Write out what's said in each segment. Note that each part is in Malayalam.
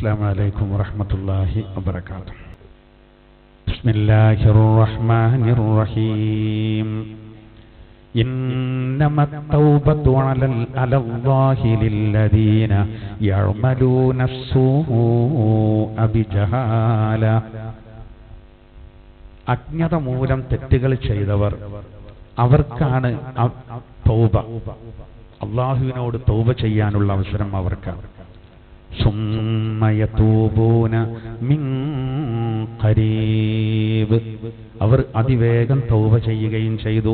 السلام عليكم ورحمة الله وبركاته. بسم الله الرحمن الرحيم. إنما التوبة على الله للذين يعملون السوء بجهالة. അജ്ഞത മൂലം തെറ്റുകൾ ചെയ്തവർ അവർക്കാണ് തൗബ. അള്ളാഹുവിനോട് തൗബ ചെയ്യാനുള്ള അവസരം അവർക്കാണ്. സുമ്മ യതൂബൂന മിൻ ഖരീബ്, അവർ അതിവേഗം തൗബ ചെയ്യുകയും ചെയ്തു.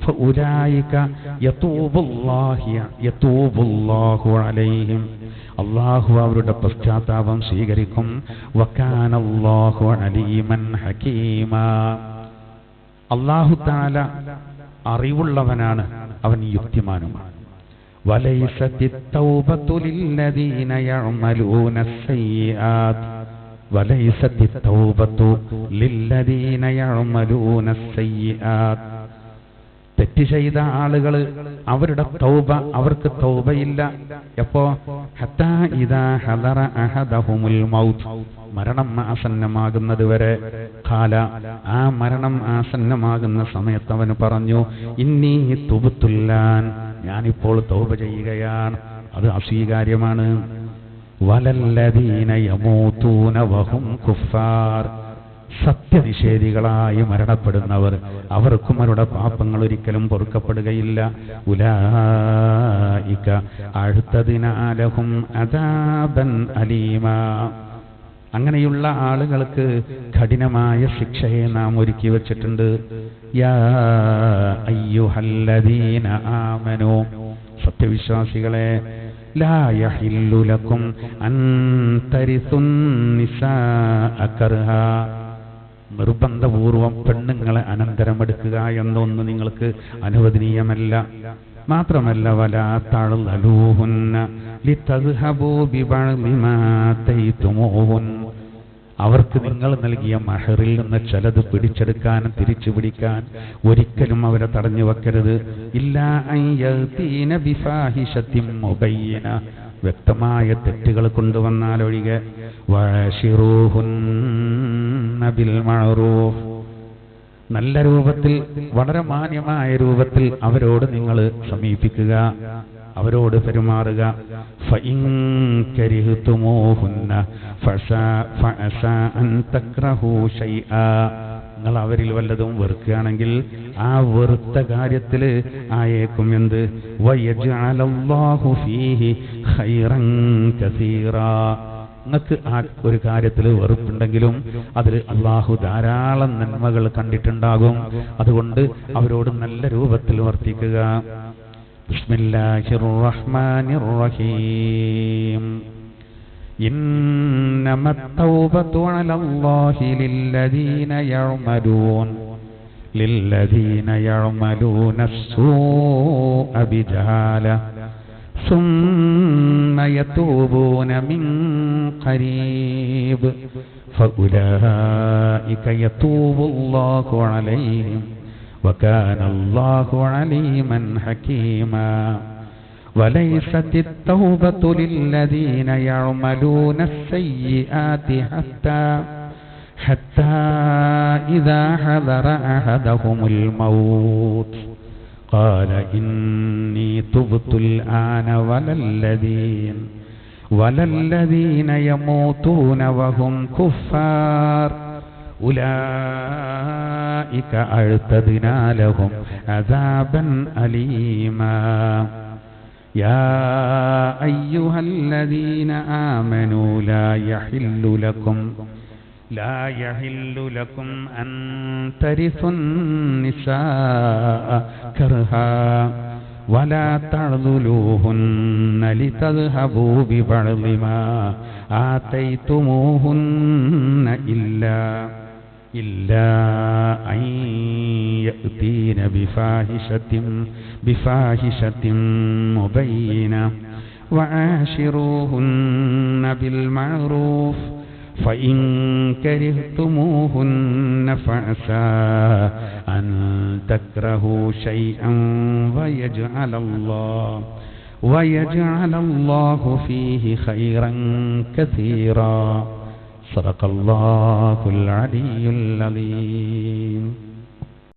ഫഉലൈക യതൂബുല്ലാഹു അലൈഹിം, അല്ലാഹു അവരുടെ പശ്ചാത്താപം സ്വീകരിക്കും. വകാനല്ലാഹു അലീമൻ ഹകീമാ, അല്ലാഹു തആല അറിവുള്ളവനാണ്, അവൻ യുക്തിമാനുമാണ്. വലൈസത്തിത് തൗബതു ലില്ലദീന യഅമലൂന അസ്സയ്യിആത്, വലൈസത്തിത് തൗബതു ലില്ലദീന യഅമലൂന അസ്സയ്യിആത്, തെറ്റ് ചെയ്ത ആളുകൾ അവരുടെ തൗബ, അവർക്ക് തൗബയില്ല. എപ്പോ? ഹത്താ ഇദാ ഹദറ അഹദഹുമുൽ മൗത്ത്, മരണം ആസന്നമാകുന്നത് വരെ. ഖാല, ആ മരണം ആസന്നമാകുന്ന സമയത്ത് അവന് പറഞ്ഞു, ഇന്നി തുബ്തുല്ലാൻ, ഞാനിപ്പോൾ തൗബ ചെയ്യുകയാണ്. അത് അസ്വീകാര്യമാണ്. വലല്ലദീന യമൂതൂന വഹും കുഫാർ, സത്യനിഷേധികളായി മരണപ്പെടുന്നവർ, അവർക്കും അവരുടെ പാപങ്ങൾ ഒരിക്കലും പൊറുക്കപ്പെടുകയില്ല. ഉലൈക അഅ്തദ്നാ ലഹും അദാബൻ അലീമാ, അങ്ങനെയുള്ള ആളുകൾക്ക് കഠിനമായ ശിക്ഷയെ നാം ഒരുക്കി വച്ചിട്ടുണ്ട്. യാ അയ്യുഹല്ലദീന ആമനൂ, സത്യവിശ്വാസികളെ, ലാ യഹില്ലു ലക്കും അൻ തരിസുൻ നിസാഅ കർഹാ, നിർബന്ധപൂർവം പെണ്ണുങ്ങളെ അനന്തരമെടുക്കുക എന്നൊന്നും നിങ്ങൾക്ക് അനുവദനീയമല്ല. മാത്രമല്ല, വലാ തഅ്ലൂഹുന്ന ലിതദ്ഹബൂ ബിബഅദി മാ തൈതുമൂഹുൻ, അവർക്ക് നിങ്ങൾ നൽകിയ മഹറിൽ നിന്ന് ചിലത് പിടിച്ചെടുക്കാനും തിരിച്ചു പിടിക്കാൻ ഒരിക്കലും അവരെ തടഞ്ഞു വെക്കരുത്. ഇല്ലാ അൻ യഅ്തീന ബിഫാഹിശത്തിൻ മുബയ്യിന, വ്യക്തമായ തെറ്റുകൾ കൊണ്ടുവന്നാലൊഴികെ. വഅശിറൂഹുന്ന ബിൽ മഅറൂഫ്, നല്ല രൂപത്തിൽ, വളരെ മാന്യമായ രൂപത്തിൽ അവരോട് നിങ്ങൾ സമീപിക്കുക, അവരോട് പെരുമാറുക. ഫഇൻ കരിഹ്തുമൂഹുന്ന ഫഅസാ അൻ തക്റഹൂ ശൈആ, നിങ്ങൾ അവരിൽ വല്ലതും വെറുക്കുകയാണെങ്കിൽ ആ വെറുത്ത കാര്യത്തിൽ ആയേക്കും എന്ത്? വയജ്അലല്ലാഹു ഫീഹി ഖൈറൻ കസീറാ, നിങ്ങൾക്ക് ആ ഒരു കാര്യത്തിൽ വെറുപ്പുണ്ടെങ്കിലും അതിൽ അള്ളാഹു ധാരാളം നന്മകൾ കണ്ടിട്ടുണ്ടാകും. അതുകൊണ്ട് അവരോട് നല്ല രൂപത്തിൽ വർത്തിക്കുക. ബിസ്മില്ലാഹിർ റഹ്മാനിർ റഹീം. ഇന്നമത് തൗബതു അലല്ലാഹി ലില്ലദീന യഅമലൂന അസ്സൂഅ ബിജഹാല ثم يتوبون من قريب فأولئك يتوب الله عليهم وكان الله عليما حكيما. وليست التوبة للذين يعملون السيئات حتى إذا حضر أحدهم الموت قال إني تبت الآن وللذين يموتون وهم كفار أولئك أعتدنا لهم عذابا أليما. يا أيها الذين آمنوا لا يحل لكم أن ترثوا النساء كرها ولا تعضلوهن لتذهبوا ببعض ما آتيتموهن إلا أن يأتين بفاحشة مبينة وعاشروهن بالمعروف فإن كرهتموهن فعسى أن تكرهوا شيئا ويجعل الله فيه خيرا كثيرا. صدق الله العلي العظيم.